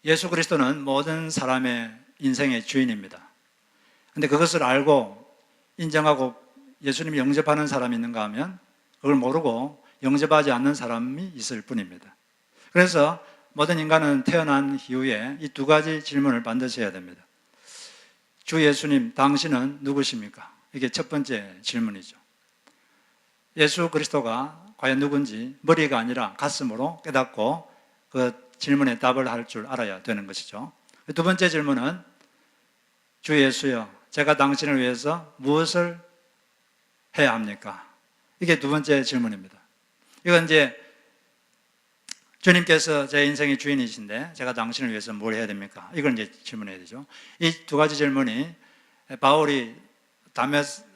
예수 그리스도는 모든 사람의 인생의 주인입니다. 그런데 그것을 알고 인정하고 예수님을 영접하는 사람이 있는가 하면 그걸 모르고 영접하지 않는 사람이 있을 뿐입니다. 그래서 모든 인간은 태어난 이후에 이 두 가지 질문을 반드시 해야 됩니다. 주 예수님, 당신은 누구십니까? 이게 첫 번째 질문이죠. 예수 그리스도가 과연 누군지 머리가 아니라 가슴으로 깨닫고 그 질문에 답을 할 줄 알아야 되는 것이죠. 두 번째 질문은 주 예수여, 제가 당신을 위해서 무엇을 해야 합니까? 이게 두 번째 질문입니다. 이건 이제 주님께서 제 인생의 주인이신데 제가 당신을 위해서 뭘 해야 됩니까? 이걸 이제 질문해야 되죠. 이 두 가지 질문이 바울이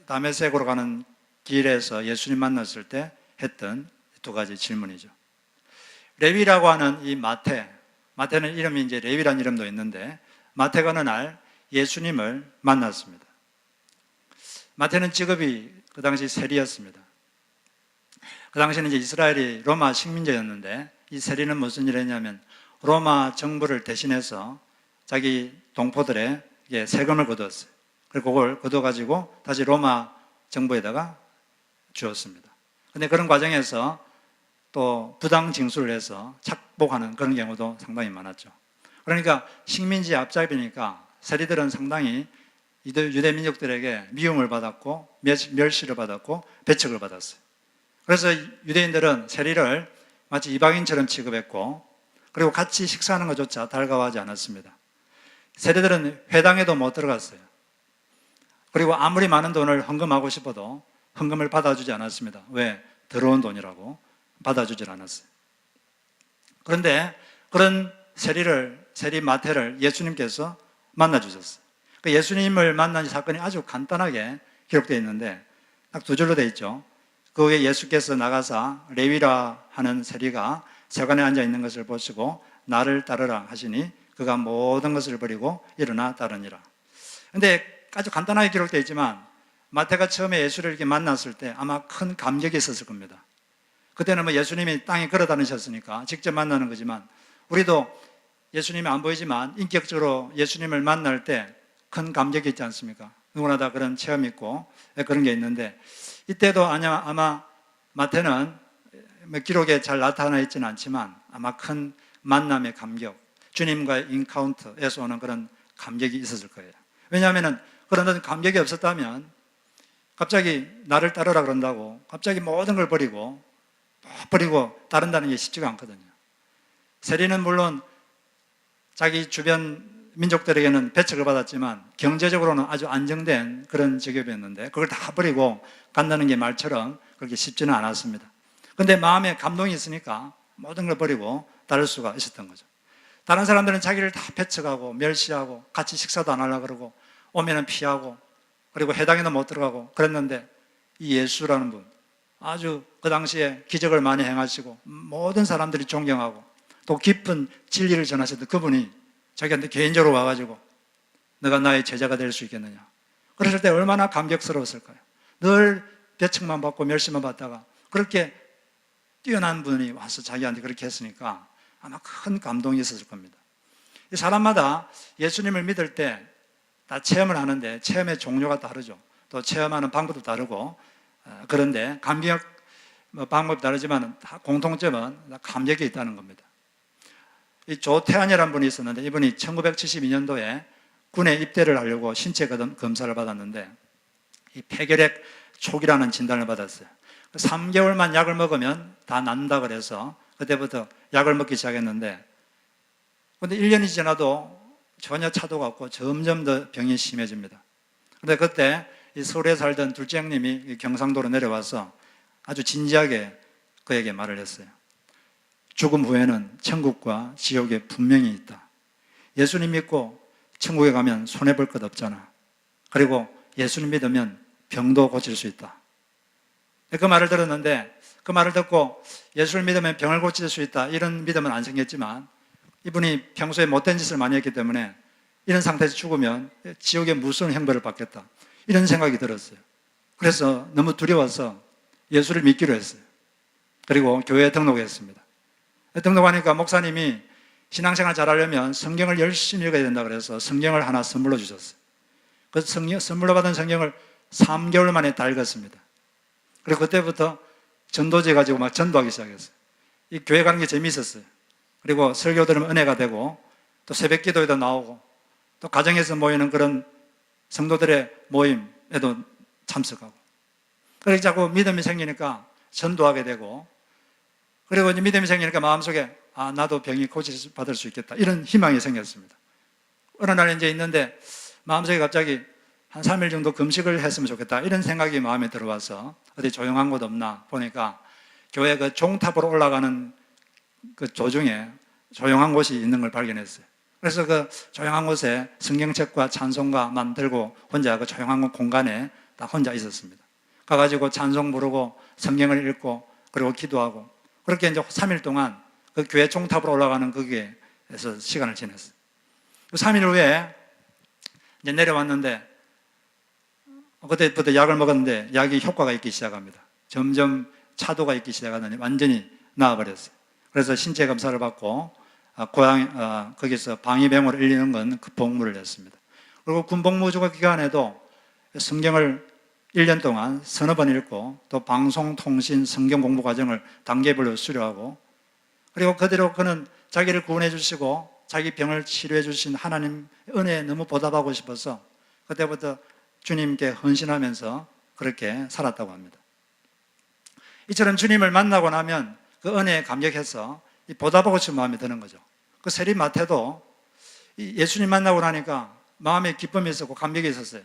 다메섹으로 가는 길에서 예수님 만났을 때 했던 두 가지 질문이죠. 레위라고 하는 이 마태는 이름이 이제 레위라는 이름도 있는데 마태가 어느 날 예수님을 만났습니다. 마태는 직업이 그 당시 세리였습니다. 그 당시에는 이제 이스라엘이 로마 식민지였는데 이 세리는 무슨 일을 했냐면 로마 정부를 대신해서 자기 동포들의 세금을 거두었어요. 그리고 그걸 거둬가지고 다시 로마 정부에다가 주었습니다. 그런데 그런 과정에서 또 부당 징수를 해서 착복하는 그런 경우도 상당히 많았죠. 그러니까 식민지 앞잡이니까 세리들은 상당히 유대 민족들에게 미움을 받았고 멸시를 받았고 배척을 받았어요. 그래서 유대인들은 세리를 마치 이방인처럼 취급했고 그리고 같이 식사하는 것조차 달가워하지 않았습니다. 세리들은 회당에도 못 들어갔어요. 그리고 아무리 많은 돈을 헌금하고 싶어도 헌금을 받아주지 않았습니다. 왜? 더러운 돈이라고 받아주질 않았어요. 그런데 그런 세리 마태를 예수님께서 만나주셨어요. 그 예수님을 만난 사건이 아주 간단하게 기록되어 있는데 딱 두 줄로 되어 있죠. 그 후에 예수께서 나가사 레위라 하는 세리가 세관에 앉아 있는 것을 보시고 나를 따르라 하시니 그가 모든 것을 버리고 일어나 따르니라. 그런데 아주 간단하게 기록되어 있지만 마태가 처음에 예수를 이렇게 만났을 때 아마 큰 감격이 있었을 겁니다. 그때는 뭐 예수님이 땅에 걸어 다니셨으니까 직접 만나는 거지만 우리도 예수님이 안 보이지만 인격적으로 예수님을 만날 때 큰 감격이 있지 않습니까? 누구나 다 그런 체험이 있고 그런 게 있는데 이때도 아마 마태는 기록에 잘 나타나 있지는 않지만 아마 큰 만남의 감격, 주님과의 인카운트에서 오는 그런 감격이 있었을 거예요. 왜냐하면 그런 감격이 없었다면 갑자기 나를 따르라 그런다고 갑자기 모든 걸 버리고 따른다는 게 쉽지가 않거든요. 세리는 물론 자기 주변 민족들에게는 배척을 받았지만 경제적으로는 아주 안정된 그런 직업이었는데 그걸 다 버리고 간다는 게 말처럼 그렇게 쉽지는 않았습니다. 그런데 마음에 감동이 있으니까 모든 걸 버리고 따를 수가 있었던 거죠. 다른 사람들은 자기를 다 배척하고 멸시하고 같이 식사도 안 하려고 그러고 오면은 피하고 그리고 회당에도 못 들어가고 그랬는데 이 예수라는 분 아주 그 당시에 기적을 많이 행하시고 모든 사람들이 존경하고 또 깊은 진리를 전하셨던 그분이 자기한테 개인적으로 와가지고 너가 나의 제자가 될 수 있겠느냐. 그랬을 때 얼마나 감격스러웠을까요? 늘 배척만 받고 멸시만 받다가 그렇게 뛰어난 분이 와서 자기한테 그렇게 했으니까 아마 큰 감동이 있었을 겁니다. 사람마다 예수님을 믿을 때 다 체험을 하는데 체험의 종류가 다르죠. 또 체험하는 방법도 다르고 그런데 감격 방법이 다르지만 다 공통점은 다 감격이 있다는 겁니다. 이 조태환이라는 분이 있었는데 이분이 1972년도에 군에 입대를 하려고 신체 검사를 받았는데 이 폐결핵 초기라는 진단을 받았어요. 3개월만 약을 먹으면 다 낫는다 그래서 그때부터 약을 먹기 시작했는데 그런데 1년이 지나도 전혀 차도가 없고 점점 더 병이 심해집니다. 그런데 그때 이 서울에 살던 둘째 형님이 경상도로 내려와서 아주 진지하게 그에게 말을 했어요. 죽음 후에는 천국과 지옥에 분명히 있다. 예수님 믿고 천국에 가면 손해볼 것 없잖아. 그리고 예수님 믿으면 병도 고칠 수 있다. 그 말을 들었는데 그 말을 듣고 예수를 믿으면 병을 고칠 수 있다 이런 믿음은 안 생겼지만 이분이 평소에 못된 짓을 많이 했기 때문에 이런 상태에서 죽으면 지옥에 무슨 형벌을 받겠다 이런 생각이 들었어요. 그래서 너무 두려워서 예수를 믿기로 했어요. 그리고 교회에 등록했습니다. 등록하니까 목사님이 신앙생활 잘하려면 성경을 열심히 읽어야 된다 그래서 성경을 하나 선물로 주셨어요. 그 선물로 받은 성경을 3개월 만에 다 읽었습니다. 그리고 그때부터 전도제 가지고 막 전도하기 시작했어요. 이 교회 가는 게 재미있었어요. 그리고 설교 들으면 은혜가 되고 또 새벽 기도에도 나오고 또 가정에서 모이는 그런 성도들의 모임에도 참석하고 그렇게 자꾸 믿음이 생기니까 전도하게 되고 그리고 이제 믿음이 생기니까 마음속에 나도 병이 고치받을 수 있겠다 이런 희망이 생겼습니다. 어느 날 이제 있는데 마음속에 갑자기 한 3일 정도 금식을 했으면 좋겠다 이런 생각이 마음에 들어와서 어디 조용한 곳 없나 보니까 교회 그 종탑으로 올라가는 그 도중에 조용한 곳이 있는 걸 발견했어요. 그래서 그 조용한 곳에 성경책과 찬송가만 들고 혼자 그 조용한 공간에 딱 혼자 있었습니다. 가가지고 찬송 부르고 성경을 읽고 그리고 기도하고 그렇게 이제 3일 동안 그 교회 종탑으로 올라가는 거기에서 시간을 지냈어요. 3일 후에 이제 내려왔는데 그때부터 약을 먹었는데 약이 효과가 있기 시작합니다. 점점 차도가 있기 시작하더니 완전히 나아버렸어요. 그래서 신체 검사를 받고 거기서 방위병으로 일리는 건 그 복무를 했습니다. 그리고 군복무주거 기간에도 성경을 1년 동안 서너 번 읽고 또 방송통신 성경 공부 과정을 단계별로 수료하고 그리고 그대로 그는 자기를 구원해 주시고 자기 병을 치료해 주신 하나님 은혜에 너무 보답하고 싶어서 그때부터 주님께 헌신하면서 그렇게 살았다고 합니다. 이처럼 주님을 만나고 나면 그 은혜에 감격해서 보답하고 싶은 마음이 드는 거죠. 그 세리 마태도 예수님 만나고 나니까 마음에 기쁨이 있었고 감격이 있었어요.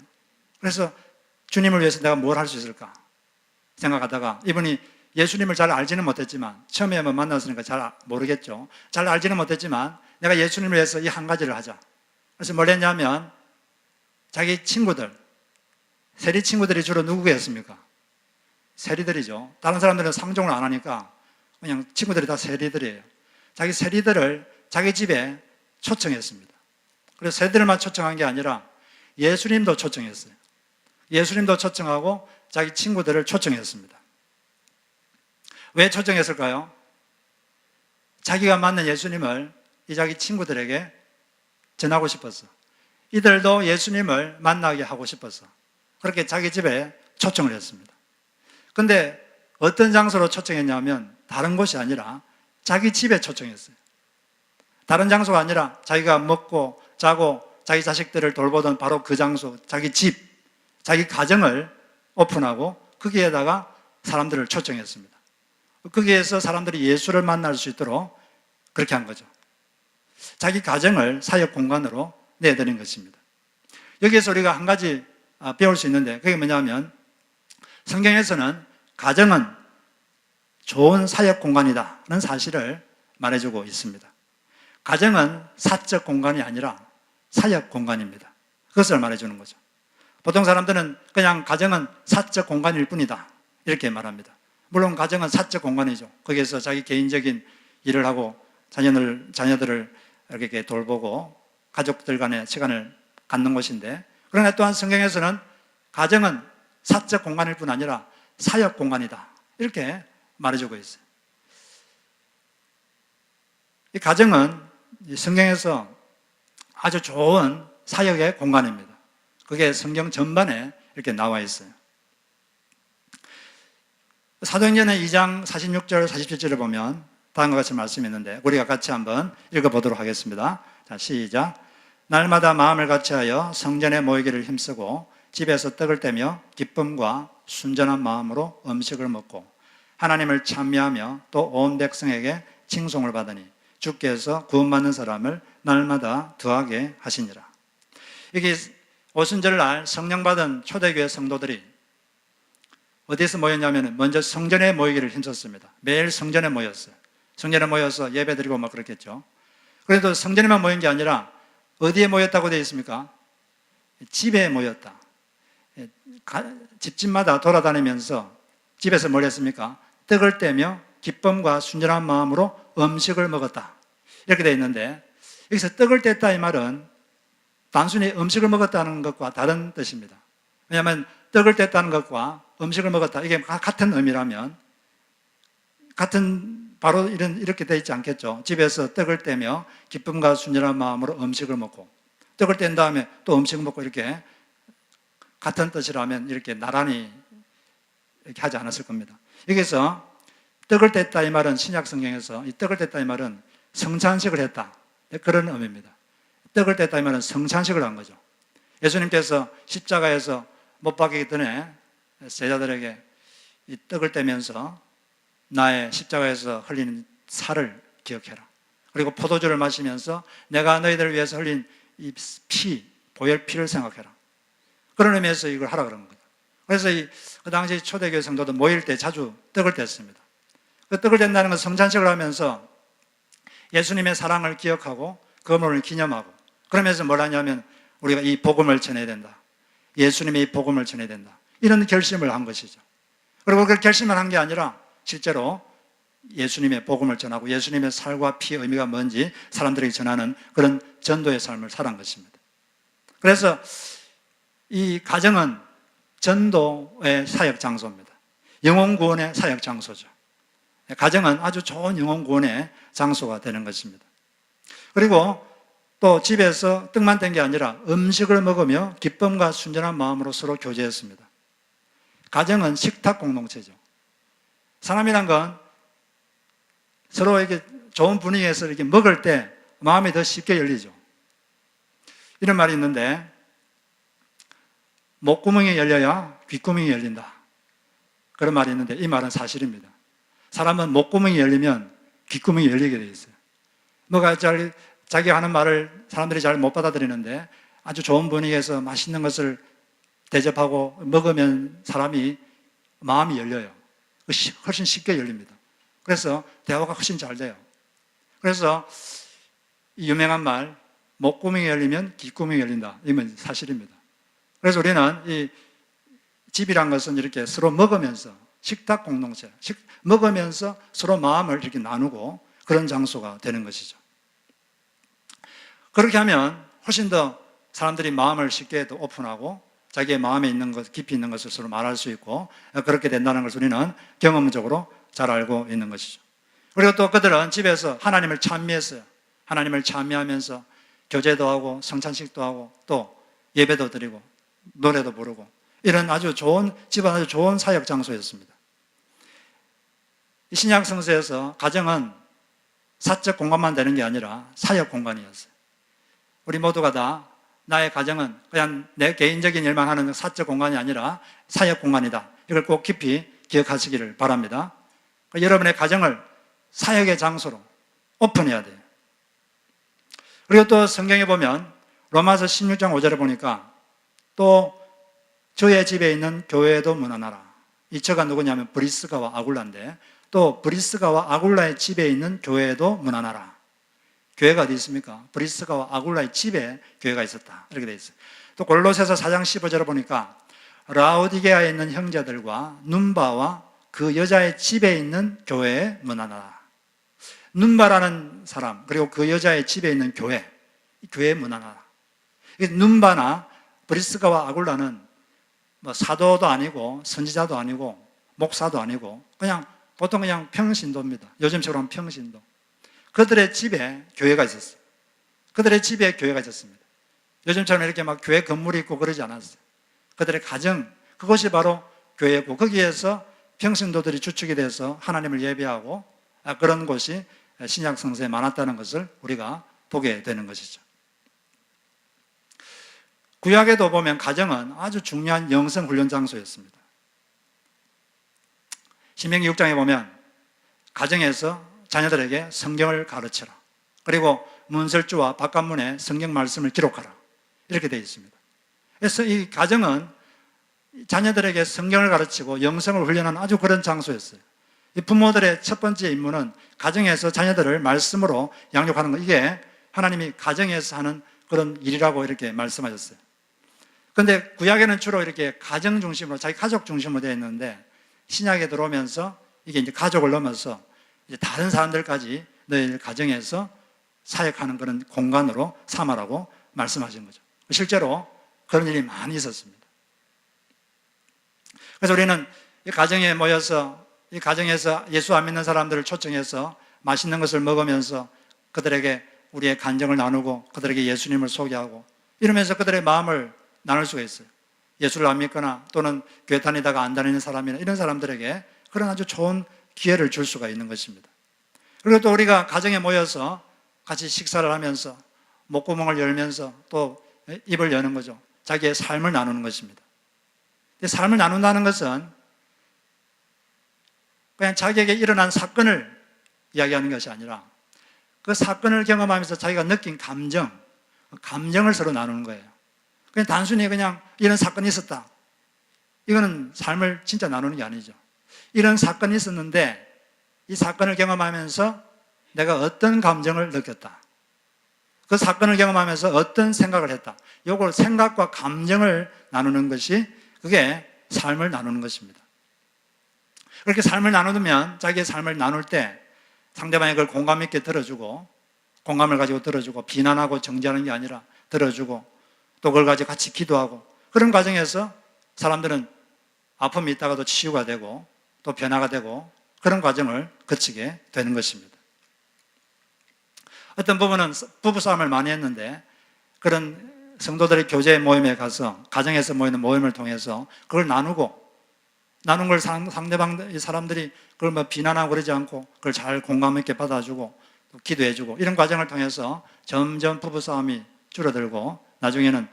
그래서 주님을 위해서 내가 뭘 할 수 있을까 생각하다가 이분이 예수님을 잘 알지는 못했지만 처음에 한번 만났으니까 잘 모르겠죠. 잘 알지는 못했지만 내가 예수님을 위해서 이 한 가지를 하자. 그래서 뭘 했냐면 자기 친구들, 세리 친구들이 주로 누구겠습니까? 세리들이죠. 다른 사람들은 상종을 안 하니까 그냥 친구들이 다 세리들이에요. 자기 세리들을 자기 집에 초청했습니다. 그래서 세리들만 초청한 게 아니라 예수님도 초청했어요. 예수님도 초청하고 자기 친구들을 초청했습니다. 왜 초청했을까요? 자기가 만난 예수님을 이 자기 친구들에게 전하고 싶었어. 이들도 예수님을 만나게 하고 싶었어. 그렇게 자기 집에 초청을 했습니다. 근데 어떤 장소로 초청했냐면 다른 곳이 아니라 자기 집에 초청했어요. 다른 장소가 아니라 자기가 먹고 자고 자기 자식들을 돌보던 바로 그 장소, 자기 집, 자기 가정을 오픈하고 거기에다가 사람들을 초청했습니다. 거기에서 사람들이 예수를 만날 수 있도록 그렇게 한 거죠. 자기 가정을 사역 공간으로 내드린 것입니다. 여기에서 우리가 한 가지 배울 수 있는데 그게 뭐냐면 성경에서는 가정은 좋은 사역 공간이다는 사실을 말해주고 있습니다. 가정은 사적 공간이 아니라 사역 공간입니다. 그것을 말해주는 거죠. 보통 사람들은 그냥 가정은 사적 공간일 뿐이다 이렇게 말합니다. 물론 가정은 사적 공간이죠. 거기에서 자기 개인적인 일을 하고 자녀들을 이렇게 돌보고 가족들 간의 시간을 갖는 곳인데 그러나 또한 성경에서는 가정은 사적 공간일 뿐 아니라 사역 공간이다 이렇게 말해주고 있어요. 이 가정은 성경에서 아주 좋은 사역의 공간입니다. 그게 성경 전반에 이렇게 나와 있어요. 사도행전의 2장 46절 47절을 보면 다음과 같이 말씀이 있는데 우리가 같이 한번 읽어보도록 하겠습니다. 자, 시작. 날마다 마음을 같이하여 성전에 모이기를 힘쓰고 집에서 떡을 떼며 기쁨과 순전한 마음으로 음식을 먹고 하나님을 찬미하며 또 온 백성에게 칭송을 받으니 주께서 구원받는 사람을 날마다 더하게 하시니라. 이게 오순절날 성령 받은 초대교회 성도들이 어디서 모였냐면 먼저 성전에 모이기를 힘썼습니다. 매일 성전에 모였어요. 성전에 모여서 예배 드리고 막 그랬겠죠. 그래도 성전에만 모인 게 아니라 어디에 모였다고 되어 있습니까? 집에 모였다. 집집마다 돌아다니면서 집에서 뭘 했습니까? 떡을 떼며 기쁨과 순전한 마음으로 음식을 먹었다. 이렇게 되어 있는데 여기서 떡을 뗐다 이 말은 단순히 음식을 먹었다는 것과 다른 뜻입니다. 왜냐하면 떡을 뗐다는 것과 음식을 먹었다 이게 같은 의미라면 같은 바로 이렇게 돼 있지 않겠죠. 집에서 떡을 떼며 기쁨과 순전한 마음으로 음식을 먹고, 떡을 뗀 다음에 또 음식을 먹고, 이렇게 같은 뜻이라면 이렇게 나란히 이렇게 하지 않았을 겁니다. 여기서 떡을 뗐다 이 말은, 신약 성경에서 이 떡을 뗐다 이 말은 성찬식을 했다, 그런 의미입니다. 떡을 뗐다 이 말은 성찬식을 한 거죠. 예수님께서 십자가에서 못 박히기 전에 제자들에게 이 떡을 떼면서 나의 십자가에서 흘리는 살을 기억해라. 그리고 포도주를 마시면서 내가 너희들을 위해서 흘린 이 피, 보혈 피를 생각해라. 그런 의미에서 이걸 하라 그런 거죠. 그래서 그 당시 초대교회 성도도 모일 때 자주 떡을 뗐습니다. 그 떡을 뗐다는 건 성찬식을 하면서 예수님의 사랑을 기억하고 그분을 기념하고, 그러면서 뭘 하냐면 우리가 이 복음을 전해야 된다, 예수님의 이 복음을 전해야 된다, 이런 결심을 한 것이죠. 그리고 그 결심을 한 게 아니라 실제로 예수님의 복음을 전하고 예수님의 살과 피의 의미가 뭔지 사람들에게 전하는 그런 전도의 삶을 살아간 것입니다. 그래서 이 가정은 전도의 사역 장소입니다. 영혼 구원의 사역 장소죠. 가정은 아주 좋은 영혼 구원의 장소가 되는 것입니다. 그리고 또 집에서 떡만 뗀 게 아니라 음식을 먹으며 기쁨과 순전한 마음으로 서로 교제했습니다. 가정은 식탁 공동체죠. 사람이란 건 서로 이렇게 좋은 분위기에서 이렇게 먹을 때 마음이 더 쉽게 열리죠. 이런 말이 있는데, 목구멍이 열려야 귓구멍이 열린다, 그런 말이 있는데 이 말은 사실입니다. 사람은 목구멍이 열리면 귓구멍이 열리게 되어 있어요. 자기가 하는 말을 사람들이 잘 못 받아들이는데 아주 좋은 분위기에서 맛있는 것을 대접하고 먹으면 사람이 마음이 열려요. 훨씬 쉽게 열립니다. 그래서 대화가 훨씬 잘 돼요. 그래서 이 유명한 말, 목구멍이 열리면 귓구멍이 열린다, 이건 사실입니다. 그래서 우리는 이 집이란 것은 이렇게 서로 먹으면서, 식탁 공동체, 먹으면서 서로 마음을 이렇게 나누고 그런 장소가 되는 것이죠. 그렇게 하면 훨씬 더 사람들이 마음을 쉽게 또 오픈하고 자기의 마음에 있는 것, 깊이 있는 것을 서로 말할 수 있고, 그렇게 된다는 것을 우리는 경험적으로 잘 알고 있는 것이죠. 그리고 또 그들은 집에서 하나님을 찬미했어요. 하나님을 찬미하면서 교제도 하고 성찬식도 하고 또 예배도 드리고 노래도 부르고, 이런 아주 좋은, 집은 아주 좋은 사역 장소였습니다. 이 신약 성서에서 가정은 사적 공간만 되는 게 아니라 사역 공간이었어요. 우리 모두가 다 나의 가정은 그냥 내 개인적인 일만 하는 사적 공간이 아니라 사역 공간이다, 이걸 꼭 깊이 기억하시기를 바랍니다. 여러분의 가정을 사역의 장소로 오픈해야 돼요. 그리고 또 성경에 보면 로마서 16장 5절에 보니까 또 저의 집에 있는 교회도 문안하라. 이 저가 누구냐면 브리스가와 아굴라인데, 또 브리스가와 아굴라의 집에 있는 교회도 문안하라. 교회가 어디 있습니까? 브리스가와 아굴라의 집에 교회가 있었다, 이렇게 되어 있어요. 또 골로새서 4장 15절에 보니까 라오디게아에 있는 형제들과 눈바와 그 여자의 집에 있는 교회에 문안하라. 눈바라는 사람, 그리고 그 여자의 집에 있는 교회, 교회에 문안하라. 눈바나 브리스가와 아굴라는 뭐 사도도 아니고 선지자도 아니고 목사도 아니고 그냥 보통 그냥 평신도입니다. 요즘처럼 하면 평신도. 그들의 집에 교회가 있었어요. 그들의 집에 교회가 있었습니다. 요즘처럼 이렇게 막 교회 건물이 있고 그러지 않았어요. 그들의 가정, 그것이 바로 교회고, 거기에서 평신도들이 주축이 돼서 하나님을 예배하고 그런 곳이 신약 성서에 많았다는 것을 우리가 보게 되는 것이죠. 구약에도 보면 가정은 아주 중요한 영성 훈련 장소였습니다. 신명기 6장에 보면 가정에서 자녀들에게 성경을 가르쳐라, 그리고 문설주와 바깥문에 성경 말씀을 기록하라, 이렇게 되어 있습니다. 그래서 이 가정은 자녀들에게 성경을 가르치고 영성을 훈련하는 아주 그런 장소였어요. 이 부모들의 첫 번째 임무는 가정에서 자녀들을 말씀으로 양육하는 것, 이게 하나님이 가정에서 하는 그런 일이라고 이렇게 말씀하셨어요. 그런데 구약에는 주로 이렇게 가정 중심으로, 자기 가족 중심으로 되어 있는데 신약에 들어오면서 이게 이제 가족을 넘어서 이제 다른 사람들까지 너희 가정에서 사역하는 그런 공간으로 삼아라고 말씀하신 거죠. 실제로 그런 일이 많이 있었습니다. 그래서 우리는 이 가정에 모여서 이 가정에서 예수 안 믿는 사람들을 초청해서 맛있는 것을 먹으면서 그들에게 우리의 간정을 나누고 그들에게 예수님을 소개하고 이러면서 그들의 마음을 나눌 수가 있어요. 예수를 안 믿거나 또는 교회 다니다가 안 다니는 사람이나 이런 사람들에게 그런 아주 좋은 기회를 줄 수가 있는 것입니다. 그리고 또 우리가 가정에 모여서 같이 식사를 하면서 목구멍을 열면서 또 입을 여는 거죠. 자기의 삶을 나누는 것입니다. 삶을 나눈다는 것은 그냥 자기에게 일어난 사건을 이야기하는 것이 아니라 그 사건을 경험하면서 자기가 느낀 감정을 서로 나누는 거예요. 그냥 단순히 그냥 이런 사건이 있었다. 이거는 삶을 진짜 나누는 게 아니죠. 이런 사건이 있었는데 이 사건을 경험하면서 내가 어떤 감정을 느꼈다. 그 사건을 경험하면서 어떤 생각을 했다. 요걸 생각과 감정을 나누는 것이 그게 삶을 나누는 것입니다. 그렇게 삶을 나누면 자기의 삶을 나눌 때 상대방이 그걸 공감 있게 들어주고 공감을 가지고 들어주고 비난하고 정죄하는 게 아니라 들어주고 또 그걸 가지고 같이 기도하고 그런 과정에서 사람들은 아픔이 있다가도 치유가 되고 또 변화가 되고 그런 과정을 거치게 되는 것입니다. 어떤 부분은 부부싸움을 많이 했는데 그런 성도들의 교제 모임에 가서 가정에서 모이는 모임을 통해서 그걸 나눈 걸 상대방 사람들이 그걸 뭐 비난하고 그러지 않고 그걸 잘 공감 있게 받아주고 또 기도해주고 이런 과정을 통해서 점점 부부싸움이 줄어들고 나중에는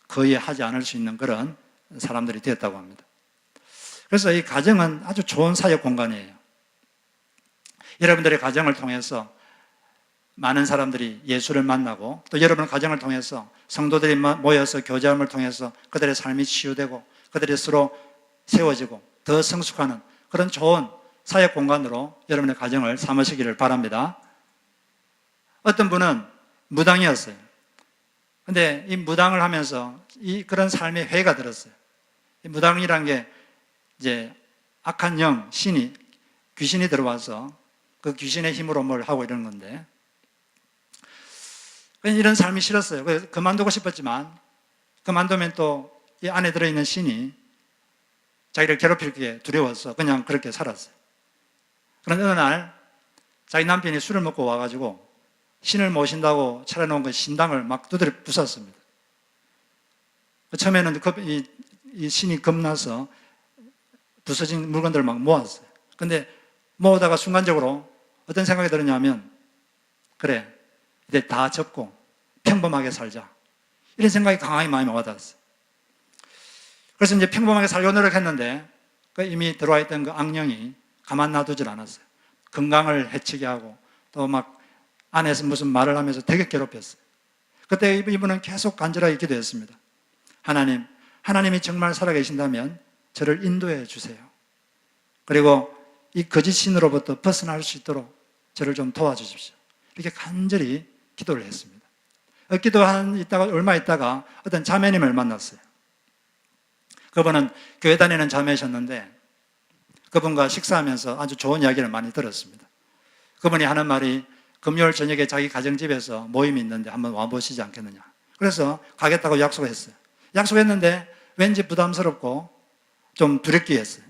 거의 하지 않을 수 있는 그런 사람들이 되었다고 합니다. 그래서 이 가정은 아주 좋은 사역 공간이에요. 여러분들의 가정을 통해서 많은 사람들이 예수를 만나고 또 여러분 가정을 통해서 성도들이 모여서 교제함을 통해서 그들의 삶이 치유되고 그들이 서로 세워지고 더 성숙하는 그런 좋은 사역 공간으로 여러분의 가정을 삼으시기를 바랍니다. 어떤 분은 무당이었어요. 근데 이 무당을 하면서 그런 삶의 회의가 들었어요. 이 무당이란 게 이제 악한 영, 귀신이 들어와서 그 귀신의 힘으로 뭘 하고 이러는 건데 이런 삶이 싫었어요. 그래서 그만두고 싶었지만 그만두면 또 이 안에 들어있는 신이 자기를 괴롭힐 게 두려워서 그냥 그렇게 살았어요. 그런데 어느 날 자기 남편이 술을 먹고 와가지고 신을 모신다고 차려놓은 그 신당을 막 두드려 부쉈습니다. 처음에는 이 신이 겁나서 부서진 물건들을 막 모았어요. 근데 모으다가 순간적으로 어떤 생각이 들었냐면 그래, 이제 다 접고 평범하게 살자. 이런 생각이 강하게 마음에 와닿았어요. 그래서 이제 평범하게 살려고 노력했는데 이미 들어와 있던 그 악령이 가만 놔두질 않았어요. 건강을 해치게 하고 또 막 안에서 무슨 말을 하면서 되게 괴롭혔어요. 그때 이분은 계속 간절하게 기도했습니다. 하나님이 정말 살아계신다면 저를 인도해 주세요. 그리고 이 거짓 신으로부터 벗어날 수 있도록 저를 좀 도와주십시오. 이렇게 간절히 기도를 했습니다. 얼마 있다가 어떤 자매님을 만났어요. 그분은 교회 다니는 자매셨는데 그분과 식사하면서 아주 좋은 이야기를 많이 들었습니다. 그분이 하는 말이 금요일 저녁에 자기 가정집에서 모임이 있는데 한번 와보시지 않겠느냐. 그래서 가겠다고 약속했어요. 약속했는데 왠지 부담스럽고 좀 두렵게 했어요.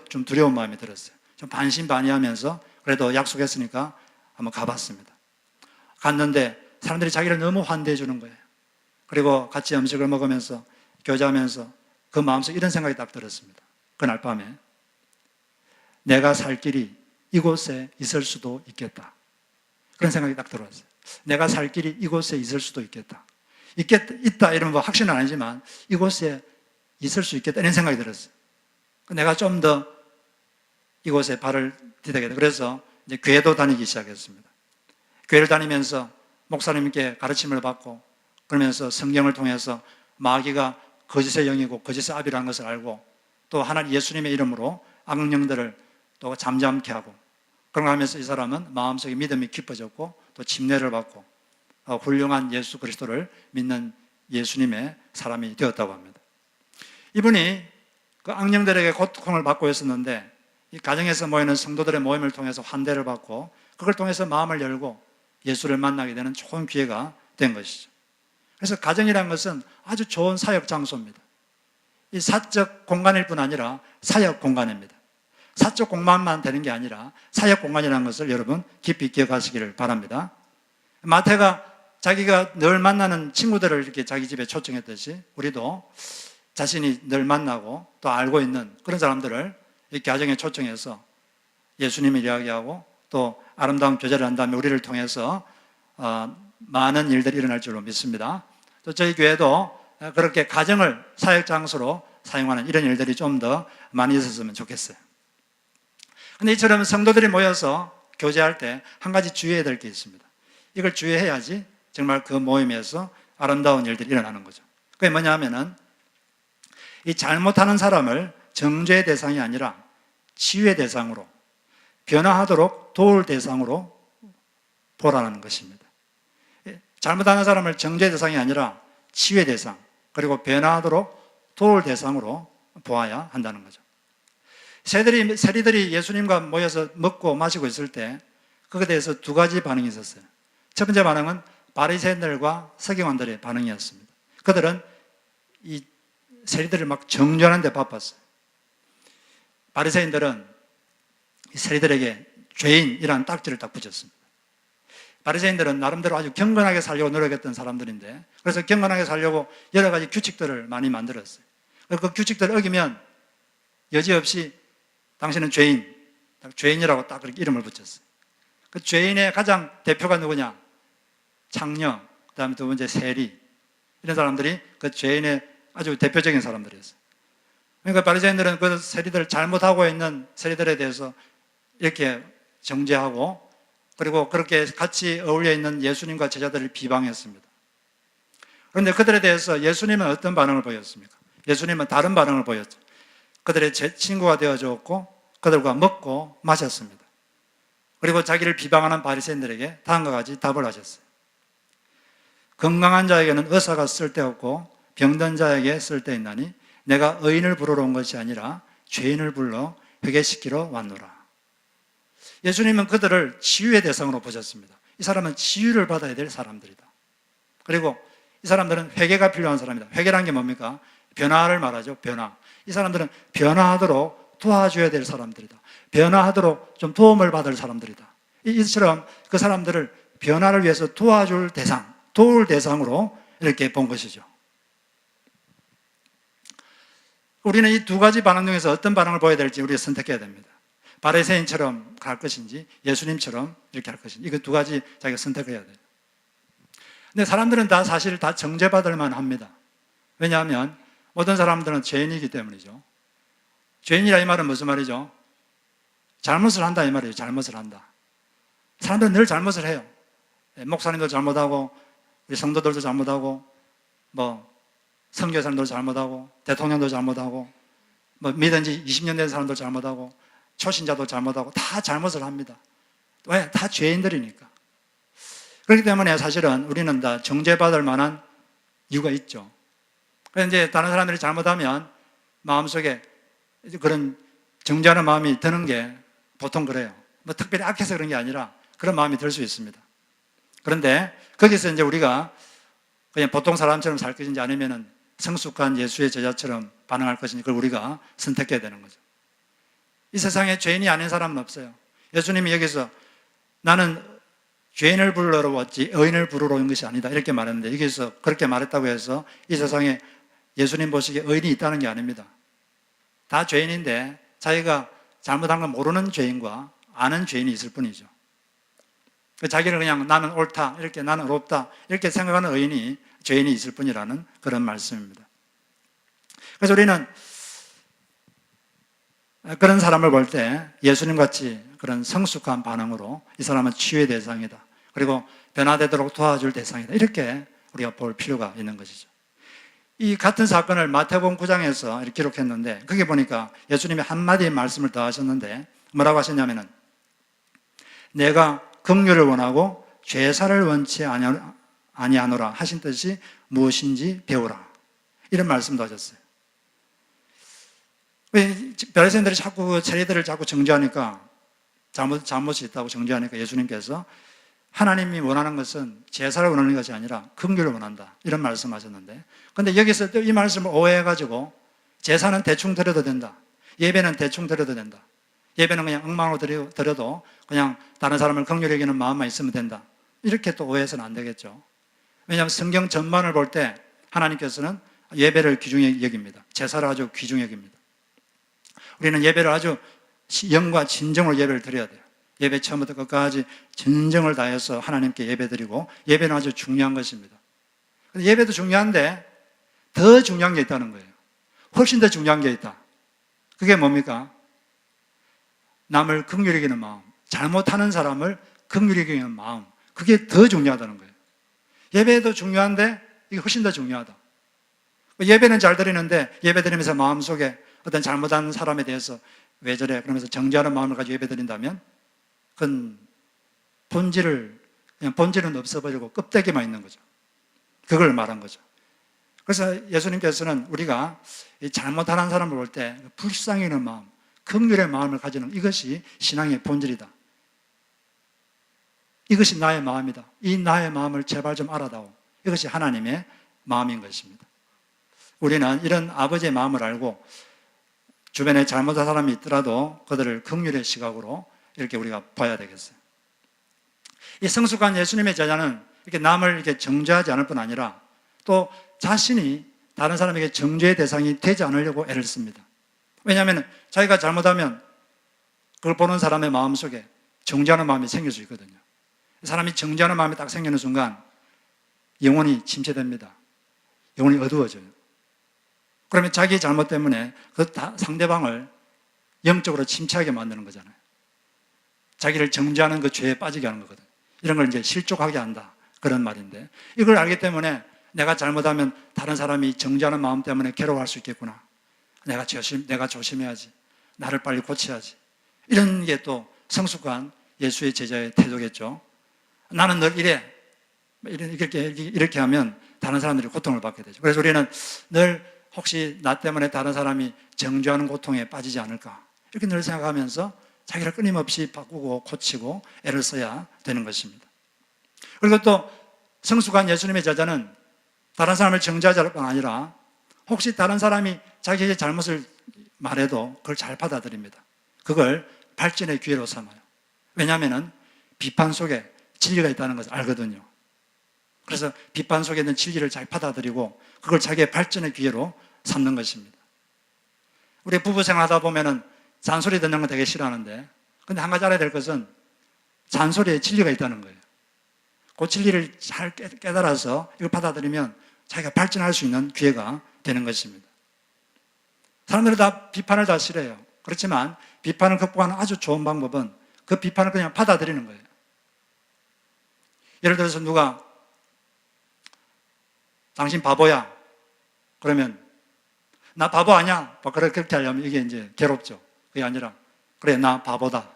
좀 두려운 마음이 들었어요. 좀 반신반의하면서 그래도 약속했으니까 한번 가봤습니다. 갔는데 사람들이 자기를 너무 환대해 주는 거예요. 그리고 같이 음식을 먹으면서 교제하면서 그 마음속에 이런 생각이 딱 들었습니다. 그날 밤에 내가 살 길이 이곳에 있을 수도 있겠다. 그런 생각이 딱 들어왔어요. 내가 살 길이 이곳에 있을 수도 있겠다. 있다 이러면 뭐 확신은 아니지만 이곳에 있을 수 있겠다 이런 생각이 들었어요. 내가 좀 더 이곳에 발을 디뎌야겠다. 그래서 이제 교회도 다니기 시작했습니다. 교회를 다니면서 목사님께 가르침을 받고 그러면서 성경을 통해서 마귀가 거짓의 영이고 거짓의 아비라는 것을 알고 또 하나님 예수님의 이름으로 악령들을 또 잠잠케 하고 그런 거 하면서 이 사람은 마음속에 믿음이 깊어졌고 또 침례를 받고 훌륭한 예수 그리스도를 믿는 예수님의 사람이 되었다고 합니다. 이분이 그 악령들에게 고통을 받고 있었는데 이 가정에서 모이는 성도들의 모임을 통해서 환대를 받고 그걸 통해서 마음을 열고 예수를 만나게 되는 좋은 기회가 된 것이죠. 그래서 가정이라는 것은 아주 좋은 사역 장소입니다. 이 사적 공간일 뿐 아니라 사역 공간입니다. 사적 공간만 되는 게 아니라 사역 공간이라는 것을 여러분 깊이 기억하시기를 바랍니다. 마태가 자기가 늘 만나는 친구들을 이렇게 자기 집에 초청했듯이 우리도 자신이 늘 만나고 또 알고 있는 그런 사람들을 이 가정에 초청해서 예수님을 이야기하고 또 아름다운 교제를 한 다음에 우리를 통해서 많은 일들이 일어날 줄로 믿습니다. 또 저희 교회도 그렇게 가정을 사역 장소로 사용하는 이런 일들이 좀 더 많이 있었으면 좋겠어요. 근데 이처럼 성도들이 모여서 교제할 때 한 가지 주의해야 될 게 있습니다. 이걸 주의해야지 정말 그 모임에서 아름다운 일들이 일어나는 거죠. 그게 뭐냐 하면은 이 잘못하는 사람을 정죄의 대상이 아니라 치유의 대상으로 변화하도록 도울 대상으로 보라는 것입니다. 잘못하는 사람을 정죄의 대상이 아니라 치유의 대상 그리고 변화하도록 도울 대상으로 보아야 한다는 거죠. 세리들이 예수님과 모여서 먹고 마시고 있을 때 그것에 대해서 두 가지 반응이 있었어요. 첫 번째 반응은 바리새인들과 서기관들의 반응이었습니다. 그들은 이 세리들을 막 정죄하는 데 바빴어요. 바리새인들은 이 세리들에게 죄인이라는 딱지를 딱 붙였습니다. 바리새인들은 나름대로 아주 경건하게 살려고 노력했던 사람들인데 그래서 경건하게 살려고 여러 가지 규칙들을 많이 만들었어요. 그 규칙들을 어기면 여지없이 당신은 죄인이라고 딱 그렇게 이름을 붙였어요. 그 죄인의 가장 대표가 누구냐? 창녀, 그 다음에 두 번째 세리 이런 사람들이 그 죄인의 아주 대표적인 사람들이었어요. 그러니까 바리새인들은 그 세리들 잘못하고 있는 세리들에 대해서 이렇게 정죄하고 그리고 그렇게 같이 어울려 있는 예수님과 제자들을 비방했습니다. 그런데 그들에 대해서 예수님은 어떤 반응을 보였습니까? 예수님은 다른 반응을 보였죠. 그들의 친구가 되어주었고 그들과 먹고 마셨습니다. 그리고 자기를 비방하는 바리새인들에게 다음과 같이 답을 하셨어요. 건강한 자에게는 의사가 쓸데없고 병든 자에게 쓸데있나니 내가 의인을 부르러 온 것이 아니라 죄인을 불러 회개시키러 왔노라. 예수님은 그들을 치유의 대상으로 보셨습니다. 이 사람은 치유를 받아야 될 사람들이다. 그리고 이 사람들은 회개가 필요한 사람이다. 회개란 게 뭡니까? 변화를 말하죠. 변화. 이 사람들은 변화하도록 도와줘야 될 사람들이다. 변화하도록 좀 도움을 받을 사람들이다. 이처럼 그 사람들을 변화를 위해서 도와줄 대상, 도울 대상으로 이렇게 본 것이죠. 우리는 이 두 가지 반응 중에서 어떤 반응을 보여야 될지 우리가 선택해야 됩니다. 바리새인처럼 갈 것인지 예수님처럼 이렇게 할 것인지 이거 두 가지 자기가 선택해야 돼요. 근데 사람들은 다 사실 다 정죄받을 만합니다. 왜냐하면 모든 사람들은 죄인이기 때문이죠. 죄인이라 이 말은 무슨 말이죠? 잘못을 한다 이 말이에요. 잘못을 한다. 사람들은 늘 잘못을 해요. 목사님도 잘못하고 우리 성도들도 잘못하고 선교사님도 잘못하고 대통령도 잘못하고 믿은 지 20년 된 사람도 잘못하고 초신자도 잘못하고 다 잘못을 합니다. 왜? 다 죄인들이니까. 그렇기 때문에 사실은 우리는 다 정죄받을 만한 이유가 있죠. 그래서 이제 다른 사람들이 잘못하면 마음속에 그런 정죄하는 마음이 드는 게 보통 그래요. 특별히 악해서 그런 게 아니라 그런 마음이 들 수 있습니다. 그런데 거기서 이제 우리가 그냥 보통 사람처럼 살 것인지 아니면은 성숙한 예수의 제자처럼 반응할 것인지 그걸 우리가 선택해야 되는 거죠. 이 세상에 죄인이 아닌 사람은 없어요. 예수님이 여기서 나는 죄인을 부르러 왔지 의인을 부르러 온 것이 아니다 이렇게 말했는데 여기서 그렇게 말했다고 해서 이 세상에 예수님 보시기에 의인이 있다는 게 아닙니다. 다 죄인인데 자기가 잘못한 걸 모르는 죄인과 아는 죄인이 있을 뿐이죠. 자기를 그냥 나는 옳다 이렇게 나는 의롭다 이렇게 생각하는 의인이 죄인이 있을 뿐이라는 그런 말씀입니다. 그래서 우리는 그런 사람을 볼 때 예수님같이 그런 성숙한 반응으로 이 사람은 치유의 대상이다. 그리고 변화되도록 도와줄 대상이다. 이렇게 우리가 볼 필요가 있는 것이죠. 이 같은 사건을 마태복음 9장에서 이렇게 기록했는데 거기 보니까 예수님이 한마디 말씀을 더 하셨는데 뭐라고 하셨냐면은 내가 긍휼을 원하고 죄사를 원치 아니하노라 하신 뜻이 무엇인지 배우라. 이런 말씀도 하셨어요. 왜 바리새인들이 자꾸 그 세리들을 자꾸 정죄하니까 잘못이 있다고 정죄하니까 예수님께서 하나님이 원하는 것은 제사를 원하는 것이 아니라 긍휼을 원한다. 이런 말씀하셨는데 근데 여기서 또 이 말씀을 오해해가지고 제사는 대충 드려도 된다. 예배는 대충 드려도 된다. 예배는 그냥 엉망으로 드려도 그냥 다른 사람을 긍휼히 여기는 마음만 있으면 된다. 이렇게 또 오해해서는 안 되겠죠. 왜냐하면 성경 전반을 볼 때 하나님께서는 예배를 귀중히 여깁니다. 제사를 아주 귀중히 여깁니다. 우리는 예배를 아주 영과 진정으로 예배를 드려야 돼요. 예배 처음부터 끝까지 진정을 다해서 하나님께 예배드리고, 예배는 아주 중요한 것입니다. 예배도 중요한데 더 중요한 게 있다는 거예요. 훨씬 더 중요한 게 있다. 그게 뭡니까? 남을 긍휼히 여기는 마음, 잘못하는 사람을 긍휼히 여기는 마음, 그게 더 중요하다는 거예요. 예배도 중요한데 이게 훨씬 더 중요하다. 예배는 잘 드리는데 예배 드리면서 마음속에 어떤 잘못한 사람에 대해서 왜 저래? 그러면서 정죄하는 마음을 가지고 예배 드린다면 그건 본질은 없어버리고 껍데기만 있는 거죠. 그걸 말한 거죠. 그래서 예수님께서는 우리가 잘못하는 사람을 볼 때 불쌍히 여기는 마음, 긍휼의 마음을 가지는 이것이 신앙의 본질이다. 이것이 나의 마음이다. 이 나의 마음을 제발 좀 알아다오. 이것이 하나님의 마음인 것입니다. 우리는 이런 아버지의 마음을 알고 주변에 잘못한 사람이 있더라도 그들을 긍휼의 시각으로 이렇게 우리가 봐야 되겠어요. 이 성숙한 예수님의 제자는 이렇게 남을 이렇게 정죄하지 않을 뿐 아니라 또 자신이 다른 사람에게 정죄의 대상이 되지 않으려고 애를 씁니다. 왜냐하면 자기가 잘못하면 그걸 보는 사람의 마음속에 정죄하는 마음이 생길 수 있거든요. 사람이 정죄하는 마음이 딱 생기는 순간 영혼이 침체됩니다. 영혼이 어두워져요. 그러면 자기 잘못 때문에 그 상대방을 영적으로 침체하게 만드는 거잖아요. 자기를 정죄하는 그 죄에 빠지게 하는 거거든요. 이런 걸 이제 실족하게 한다. 그런 말인데, 이걸 알기 때문에 내가 잘못하면 다른 사람이 정죄하는 마음 때문에 괴로워할 수 있겠구나. 내가 조심해야지. 나를 빨리 고쳐야지. 이런 게 또 성숙한 예수의 제자의 태도겠죠. 나는 늘 이렇게 하면 다른 사람들이 고통을 받게 되죠. 그래서 우리는 늘 혹시 나 때문에 다른 사람이 정죄하는 고통에 빠지지 않을까, 이렇게 늘 생각하면서 자기를 끊임없이 바꾸고 고치고 애를 써야 되는 것입니다. 그리고 또 성숙한 예수님의 제자는 다른 사람을 정죄하지 않을 뿐 아니라 혹시 다른 사람이 자기의 잘못을 말해도 그걸 잘 받아들입니다. 그걸 발전의 기회로 삼아요. 왜냐하면 비판 속에 진리가 있다는 것을 알거든요. 그래서 비판 속에 있는 진리를 잘 받아들이고 그걸 자기의 발전의 기회로 삼는 것입니다. 우리 부부 생활하다 보면은 잔소리 듣는 건 되게 싫어하는데, 근데 한 가지 알아야 될 것은 잔소리에 진리가 있다는 거예요. 그 진리를 잘 깨달아서 이걸 받아들이면 자기가 발전할 수 있는 기회가 되는 것입니다. 사람들은 다 비판을 다 싫어해요. 그렇지만 비판을 극복하는 아주 좋은 방법은 그 비판을 그냥 받아들이는 거예요. 예를 들어서 누가 당신 바보야. 그러면 나 바보 아니야. 그렇게 하려면 이게 이제 괴롭죠. 그게 아니라 그래, 나 바보다.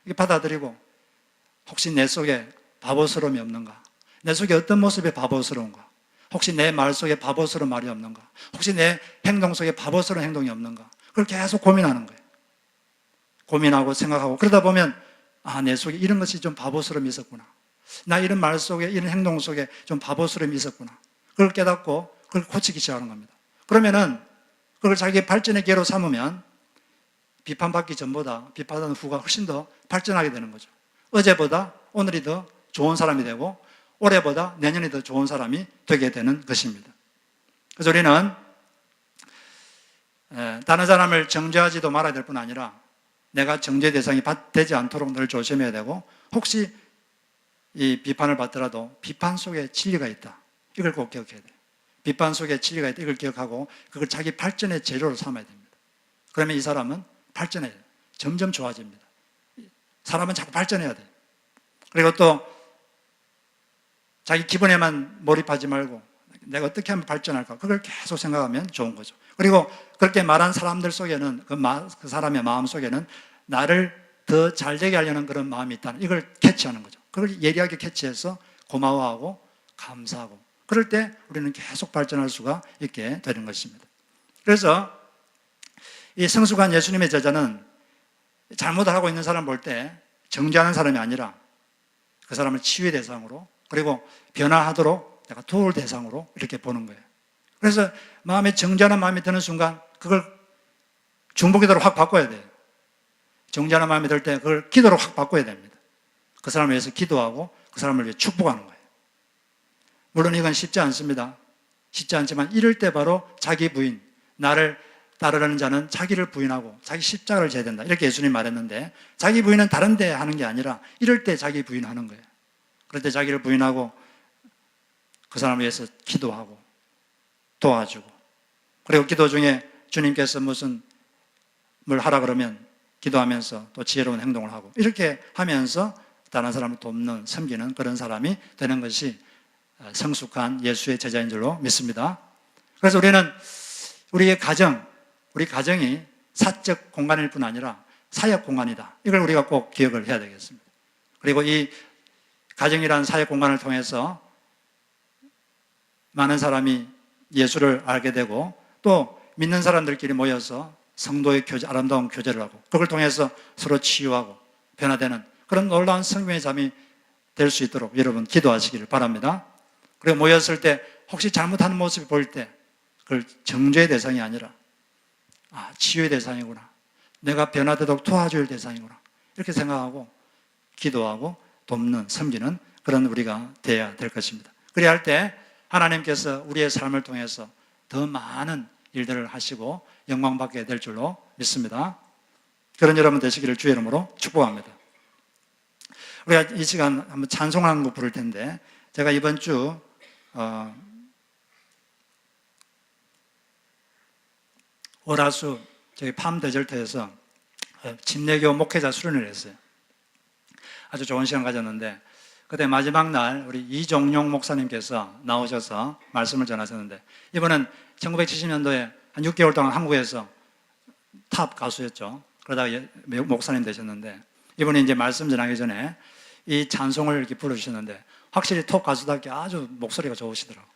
이게 받아들이고 혹시 내 속에 바보스러움이 없는가? 내 속에 어떤 모습이 바보스러운가? 혹시 내 말 속에 바보스러운 말이 없는가? 혹시 내 행동 속에 바보스러운 행동이 없는가? 그걸 계속 고민하는 거예요. 고민하고 생각하고 그러다 보면 내 속에 이런 것이 좀 바보스러움이 있었구나. 나 이런 말 속에 이런 행동 속에 좀 바보스러움이 있었구나. 그걸 깨닫고 그걸 고치기 시작하는 겁니다. 그러면은 그걸 자기의 발전의 기회로 삼으면 비판받기 전보다 비판하는 후가 훨씬 더 발전하게 되는 거죠. 어제보다 오늘이 더 좋은 사람이 되고 올해보다 내년이 더 좋은 사람이 되게 되는 것입니다. 그래서 우리는 다른 사람을 정죄하지도 말아야 될 뿐 아니라 내가 정죄 대상이 되지 않도록 늘 조심해야 되고, 혹시 이 비판을 받더라도 비판 속에 진리가 있다. 이걸 꼭 기억해야 돼요. 비판 속에 진리가 있다. 이걸 기억하고 그걸 자기 발전의 재료로 삼아야 됩니다. 그러면 이 사람은 발전해요. 점점 좋아집니다. 사람은 자꾸 발전해야 돼요. 그리고 또 자기 기분에만 몰입하지 말고 내가 어떻게 하면 발전할까? 그걸 계속 생각하면 좋은 거죠. 그리고 그렇게 말한 사람들 속에는 그 사람의 마음 속에는 나를 더 잘되게 하려는 그런 마음이 있다는 이걸 캐치하는 거죠. 그걸 예리하게 캐치해서 고마워하고 감사하고 그럴 때 우리는 계속 발전할 수가 있게 되는 것입니다. 그래서 이 성숙한 예수님의 제자는 잘못을 하고 있는 사람 볼 때 정죄하는 사람이 아니라 그 사람을 치유의 대상으로 그리고 변화하도록 내가 도울 대상으로 이렇게 보는 거예요. 그래서 마음에 정죄하는 마음이 드는 순간 그걸 중보기도로 확 바꿔야 돼요. 정죄하는 마음이 들 때 그걸 기도로 확 바꿔야 됩니다. 그 사람을 위해서 기도하고 그 사람을 위해 축복하는 거예요. 물론 이건 쉽지 않습니다. 쉽지 않지만 이럴 때 바로 자기 부인, 나를 따르려는 자는 자기를 부인하고 자기 십자가를 져야 된다. 이렇게 예수님 말했는데 자기 부인은 다른 데 하는 게 아니라 이럴 때 자기 부인하는 거예요. 그럴 때 자기를 부인하고 그 사람을 위해서 기도하고 도와주고, 그리고 기도 중에 주님께서 무슨 뭘 하라 그러면 기도하면서 또 지혜로운 행동을 하고, 이렇게 하면서 다른 사람을 돕는, 섬기는 그런 사람이 되는 것이 성숙한 예수의 제자인 줄로 믿습니다. 그래서 우리는 우리의 가정, 우리 가정이 사적 공간일 뿐 아니라 사역 공간이다. 이걸 우리가 꼭 기억을 해야 되겠습니다. 그리고 이 가정이라는 사역 공간을 통해서 많은 사람이 예수를 알게 되고 또 믿는 사람들끼리 모여서 성도의 교제, 아름다운 교제를 하고 그걸 통해서 서로 치유하고 변화되는 그런 놀라운 성령의 잠이 될 수 있도록 여러분 기도하시기를 바랍니다. 그리고 모였을 때 혹시 잘못하는 모습이 보일 때 그걸 정죄의 대상이 아니라 치유의 대상이구나, 내가 변화되도록 도와줄 대상이구나, 이렇게 생각하고 기도하고 돕는, 섬기는 그런 우리가 되어야 될 것입니다. 그래야 할 때 하나님께서 우리의 삶을 통해서 더 많은 일들을 하시고 영광받게 될 줄로 믿습니다. 그런 여러분 되시기를 주의 이름으로 축복합니다. 우리가 이 시간 한번 찬송하는 거 부를 텐데, 제가 이번 주 월화수 저기 팜 데절트에서 침례교 목회자 수련을 했어요. 아주 좋은 시간 가졌는데 그때 마지막 날 우리 이종용 목사님께서 나오셔서 말씀을 전하셨는데, 이분은 1970년도에 한 6개월 동안 한국에서 탑 가수였죠. 그러다가 목사님 되셨는데, 이분이 이제 말씀 전하기 전에 이 찬송을 이렇게 불러주셨는데 확실히 톱 가수답게 아주 목소리가 좋으시더라고요.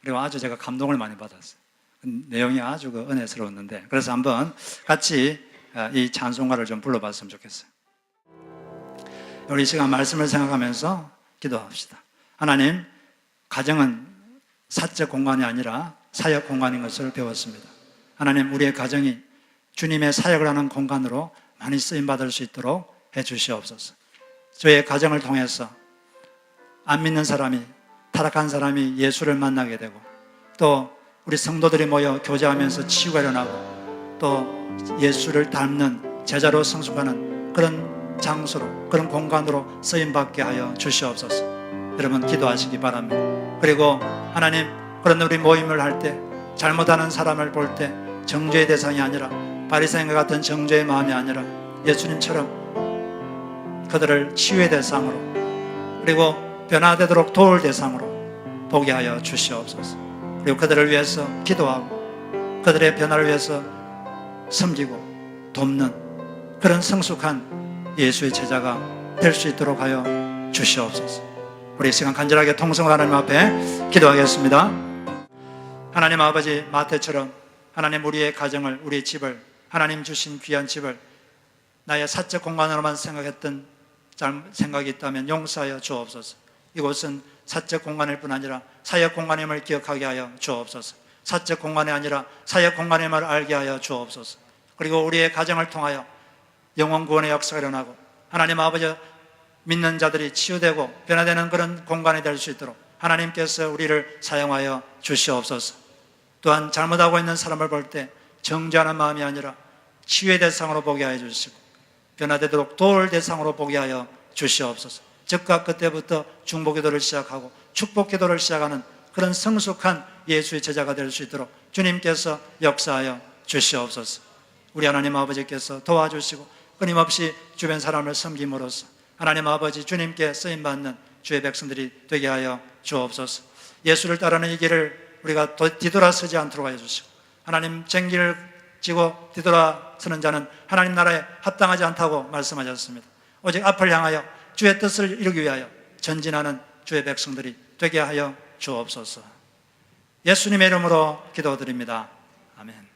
그리고 아주 제가 감동을 많이 받았어요. 내용이 아주 은혜스러웠는데, 그래서 한번 같이 이 찬송가를 좀 불러봤으면 좋겠어요. 우리 이 시간 말씀을 생각하면서 기도합시다. 하나님, 가정은 사적 공간이 아니라 사역 공간인 것을 배웠습니다. 하나님, 우리의 가정이 주님의 사역을 하는 공간으로 많이 쓰임받을 수 있도록 해 주시옵소서. 저의 가정을 통해서 안 믿는 사람이, 타락한 사람이 예수를 만나게 되고, 또 우리 성도들이 모여 교제하면서 치유가 일어나고, 또 예수를 닮는 제자로 성숙하는 그런 장소로, 그런 공간으로 쓰임받게 하여 주시옵소서. 여러분 기도하시기 바랍니다. 그리고 하나님, 그런 우리 모임을 할 때 잘못하는 사람을 볼 때 정죄의 대상이 아니라, 바리새인과 같은 정죄의 마음이 아니라 예수님처럼 그들을 치유의 대상으로, 그리고 변화되도록 도울 대상으로 보게 하여 주시옵소서. 그리고 그들을 위해서 기도하고 그들의 변화를 위해서 섬기고 돕는 그런 성숙한 예수의 제자가 될 수 있도록 하여 주시옵소서. 우리 이 시간 간절하게 통성을 하나님 앞에 기도하겠습니다. 하나님 아버지, 마태처럼 하나님 우리의 가정을, 우리의 집을, 하나님 주신 귀한 집을 나의 사적 공간으로만 생각했던 생각이 있다면 용서하여 주옵소서. 이곳은 사적 공간일 뿐 아니라 사역 공간임을 기억하게 하여 주옵소서. 사적 공간이 아니라 사역 공간임을 알게 하여 주옵소서. 그리고 우리의 가정을 통하여 영혼 구원의 역사가 일어나고 하나님 아버지, 믿는 자들이 치유되고 변화되는 그런 공간이 될 수 있도록 하나님께서 우리를 사용하여 주시옵소서. 또한 잘못하고 있는 사람을 볼 때 정죄하는 마음이 아니라 치유의 대상으로 보게 하여 주시고 변화되도록 도울 대상으로 보게 하여 주시옵소서. 즉각 그때부터 중보기도를 시작하고 축복기도를 시작하는 그런 성숙한 예수의 제자가 될 수 있도록 주님께서 역사하여 주시옵소서. 우리 하나님 아버지께서 도와주시고 끊임없이 주변 사람을 섬김으로써 하나님 아버지 주님께 쓰임받는 주의 백성들이 되게 하여 주옵소서. 예수를 따르는 이 길을 우리가 뒤돌아서지 않도록 하여 주시고, 하나님 쟁기를 지고 뒤돌아서는 자는 하나님 나라에 합당하지 않다고 말씀하셨습니다. 오직 앞을 향하여 주의 뜻을 이루기 위하여 전진하는 주의 백성들이 되게 하여 주옵소서. 예수님의 이름으로 기도드립니다. 아멘.